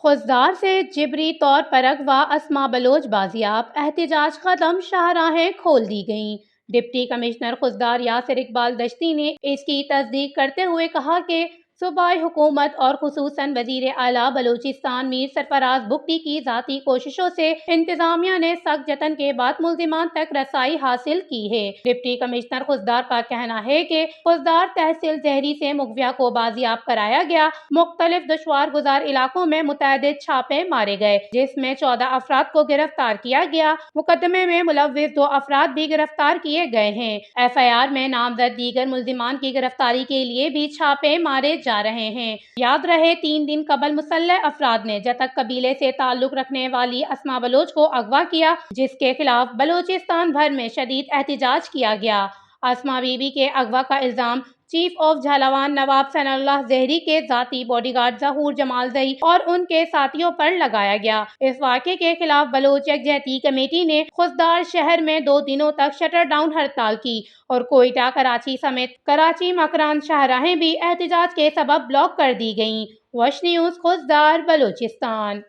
خضدار سے جبری طور پر اغوا اسما بلوچ بازیاب، احتجاج ختم، شاہراہیں کھول دی گئیں۔ ڈپٹی کمشنر خضدار یاسر اقبال دشتی نے اس کی تصدیق کرتے ہوئے کہا کہ صوبائی حکومت اور خصوصاً وزیر اعلیٰ بلوچستان میر سرفراز بگٹی کی ذاتی کوششوں سے انتظامیہ نے سخت جتن کے بعد ملزمان تک رسائی حاصل کی ہے۔ ڈپٹی کمشنر خضدار کا کہنا ہے کہ خضدار تحصیل زہری سے مغویہ کو بازیاب کرایا گیا۔ مختلف دشوار گزار علاقوں میں متعدد چھاپے مارے گئے، جس میں 14 افراد کو گرفتار کیا گیا۔ مقدمے میں ملوث 2 افراد بھی گرفتار کیے گئے ہیں۔ ایف آئی آر میں نامزد دیگر ملزمان کی گرفتاری کے لیے بھی چھاپے مارے جا رہے ہیں۔ یاد رہے 3 دن قبل مسلح افراد نے جتک قبیلے سے تعلق رکھنے والی اسما بلوچ کو اغوا کیا، جس کے خلاف بلوچستان بھر میں شدید احتجاج کیا گیا۔ اسما بی بی کے اغوا کا الزام چیف آف جھلاوان نواب ثناء اللہ زہری کے ذاتی باڈی گارڈ ظہور جمال زئی اور ان کے ساتھیوں پر لگایا گیا۔ اس واقعے کے خلاف بلوچ یکجہتی کمیٹی نے خضدار شہر میں 2 دنوں تک شٹر ڈاؤن ہڑتال کی اور کوئٹہ، کراچی سمیت کراچی مکران شاہراہیں بھی احتجاج کے سبب بلاک کر دی گئیں۔ وش نیوز خضدار، بلوچستان۔